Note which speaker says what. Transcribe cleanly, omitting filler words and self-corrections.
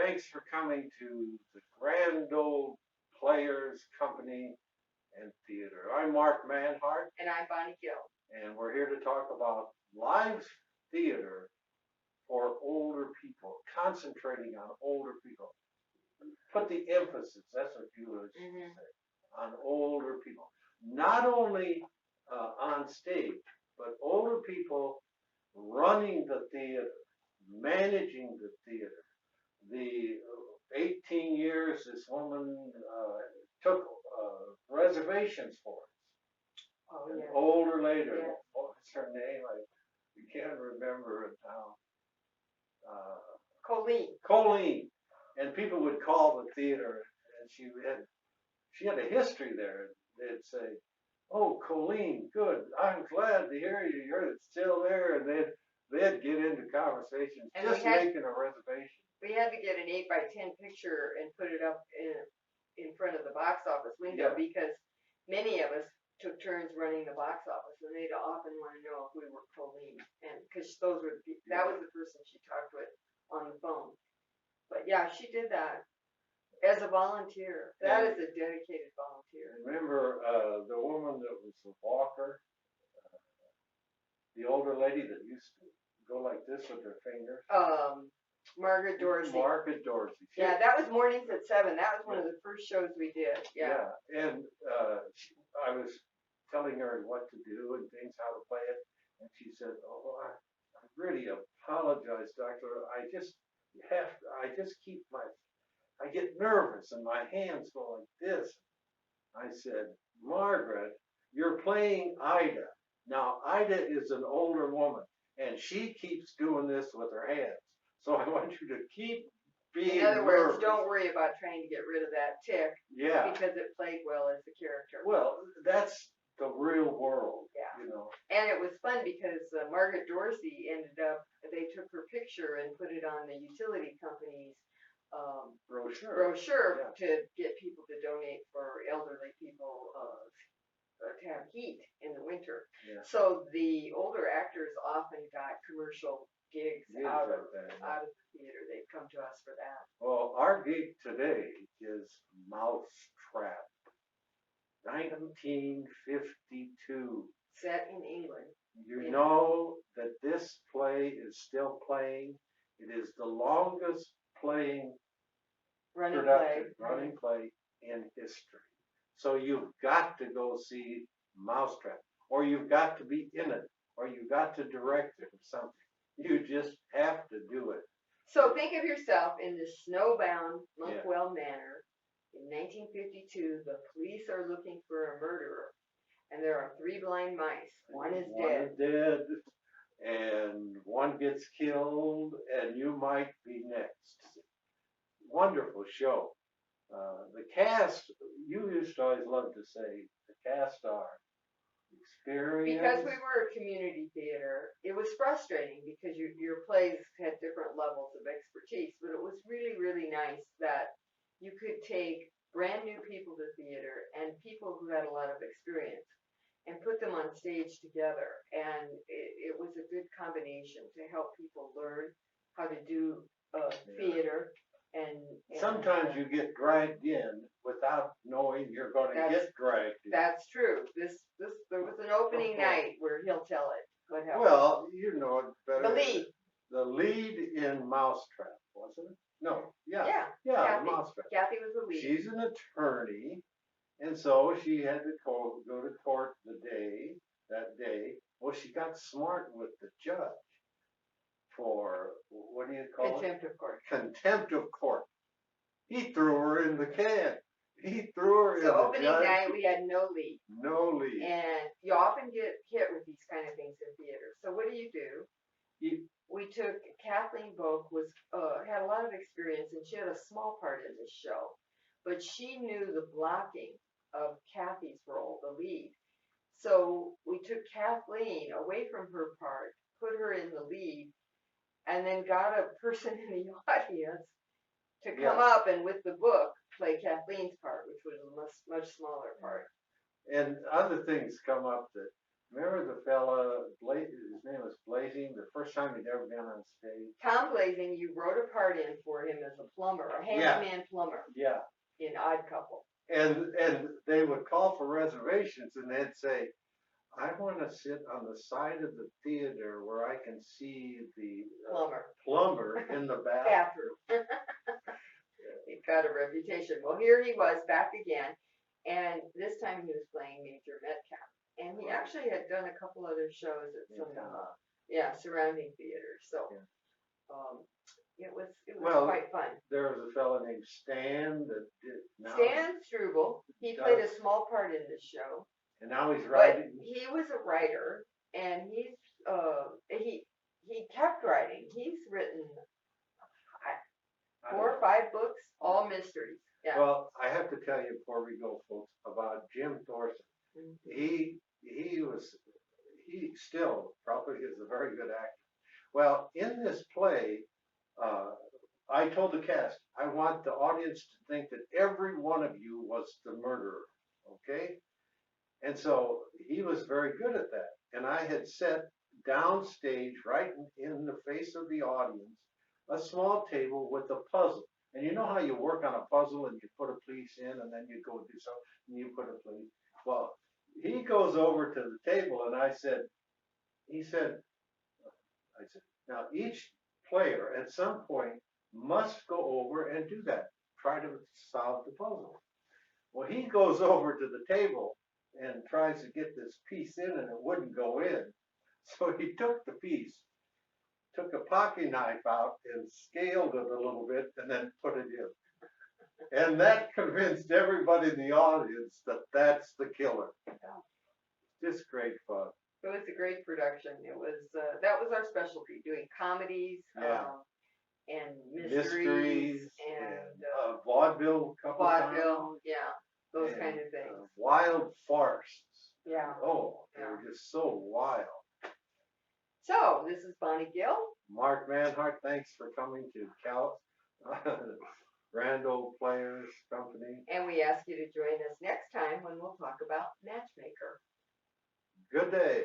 Speaker 1: thanks for coming to the Grand Old Players Company and Theater. I'm Mark Manhart,
Speaker 2: And I'm Bonnie Gill.
Speaker 1: and we're here to talk about live theater for older people, concentrating on older people. Put the emphasis, that's what you would say, on older people. Not only on stage, but older people running the theater, managing the theater. The 18 years this woman took reservations for us.
Speaker 2: Oh,
Speaker 1: An
Speaker 2: yeah.
Speaker 1: older lady,
Speaker 2: Yeah.
Speaker 1: what's her name? I can't remember it now.
Speaker 2: Colleen.
Speaker 1: Colleen. And people would call the theater, and she had a history there. They'd say, "Oh, Colleen, good. I'm glad to hear you're still there." And they'd get into conversations
Speaker 2: And
Speaker 1: just making a reservation.
Speaker 2: We had to get an 8x10 picture and put it up in front of the box office window because many of us took turns running the box office, and they'd often want to know if we were Colleen, and because that was the person she talked with on the phone. But yeah, she did that as a volunteer. That is a dedicated volunteer.
Speaker 1: Remember the woman that was the walker, the older lady that used to go like this with her fingers?
Speaker 2: Margaret Doors.
Speaker 1: Margaret Doors.
Speaker 2: Yeah, that was mornings at 7. That was one of the first shows we did. Yeah.
Speaker 1: And I was telling her what to do and things, how to play it, and she said, "Oh, I really apologize, doctor. I just I get nervous and my hands go like this." I said, "Margaret, you're playing Ida. Now, Ida is an older woman, and she keeps doing this with her hands. So I want you to keep being nervous."
Speaker 2: In other words, don't worry about trying to get rid of that tick.
Speaker 1: Yeah.
Speaker 2: Because it played well as the character.
Speaker 1: Well, that's the real world.
Speaker 2: Yeah.
Speaker 1: You know.
Speaker 2: And it was fun because Margaret Dorsey they took her picture and put it on the utility company's brochure to get people to donate for elderly people to have heat in the winter. Yeah. So the older actors often got commercial gigs out of the theater. They'd come to us for that.
Speaker 1: Well, our gig today is Mousetrap, 1952.
Speaker 2: Set in England.
Speaker 1: You know that this play is still playing. It is the longest playing running play in history. So you've got to go see Mousetrap, or you've got to be in it, or you've got to direct it or something. You just have to do it.
Speaker 2: So think of yourself in this snowbound Monkwell Manor. In 1952, the police are looking for a murderer, and there are 3 blind mice. One is
Speaker 1: dead, and one gets killed, and you might be next. Wonderful show. The cast, you used to always love to say, the cast are experienced.
Speaker 2: Because we were a community theater, it was frustrating because your plays had different levels of expertise, but it was really, really nice that you could take brand new people to theater and people who had a lot of experience and put them on stage together. And it was a good combination to help people learn how to do theater. And
Speaker 1: sometimes you get dragged in without knowing you're going to get dragged in.
Speaker 2: That's true. There was an opening night where he'll tell it. What happened?
Speaker 1: Well, you know it better.
Speaker 2: The lead
Speaker 1: in Mousetrap, wasn't it? No. Yeah.
Speaker 2: Kathy.
Speaker 1: Mousetrap.
Speaker 2: Kathy was the lead.
Speaker 1: She's an attorney, and so she had to go to court that day. Well, she got smart with the judge for, what do you call
Speaker 2: Contempt of court.
Speaker 1: Contempt of court. He threw her in the can. He threw her in the
Speaker 2: opening night, we had no lead.
Speaker 1: No lead.
Speaker 2: And you often get hit with these kind of things in theater. So what do? We took Kathleen Book, had a lot of experience, and she had a small part in this show. But she knew the blocking of Kathy's role, the lead. So we took Kathleen away from her part, put her in the lead, and then got a person in the audience to come up and with the book play Kathleen's part, which was a much smaller part.
Speaker 1: And other things come up that remember the fella, his name was Blazing, the first time he'd ever been on stage?
Speaker 2: Tom Blazing, you wrote a part in for him as a plumber, a handyman plumber
Speaker 1: Yeah.
Speaker 2: in Odd Couple.
Speaker 1: And they would call for reservations and they'd say, I want to sit on the side of the theater where I can see the plumber in the bathroom.
Speaker 2: He got a reputation. Well, here he was back again, and this time he was playing Major Metcalf. And he actually had done a couple other shows at some, surrounding theaters. So, it was quite fun.
Speaker 1: There was a fellow named Stan that did.
Speaker 2: Stan Struble. He played a small part in this show.
Speaker 1: And now he's writing.
Speaker 2: But he was a writer, and he kept writing. He's written 4 or 5 books, all mysteries. Yeah.
Speaker 1: Well, I have to tell you before we go, folks, about Jim Thorson. Mm-hmm. He still probably is a very good actor. Well, in this play, I told the cast, I want the audience to think that every one of you was the murderer. Okay? And so he was very good at that. And I had set downstage, right in the face of the audience, a small table with a puzzle. And you know how you work on a puzzle and you put a piece in and then you go do something and you put a piece. Well, he goes over to the table and I said, now each player at some point must go over and do that. Try to solve the puzzle. Well, he goes over to the table and tries to get this piece in and it wouldn't go in. So he took the piece, took a pocket knife out and scaled it a little bit and then put it in. And that convinced everybody in the audience that that's the killer. Just great fun.
Speaker 2: It was a great production. It was, that was our specialty, doing comedies, and mysteries and vaudeville, those kind of things.
Speaker 1: Wild farces.
Speaker 2: Yeah.
Speaker 1: Oh, they were just so wild.
Speaker 2: So, this is Bonnie Gill.
Speaker 1: Mark Manhart, thanks for coming to Grand Old Players Company.
Speaker 2: And we ask you to join us next time when we'll talk about Matchmaker.
Speaker 1: Good day.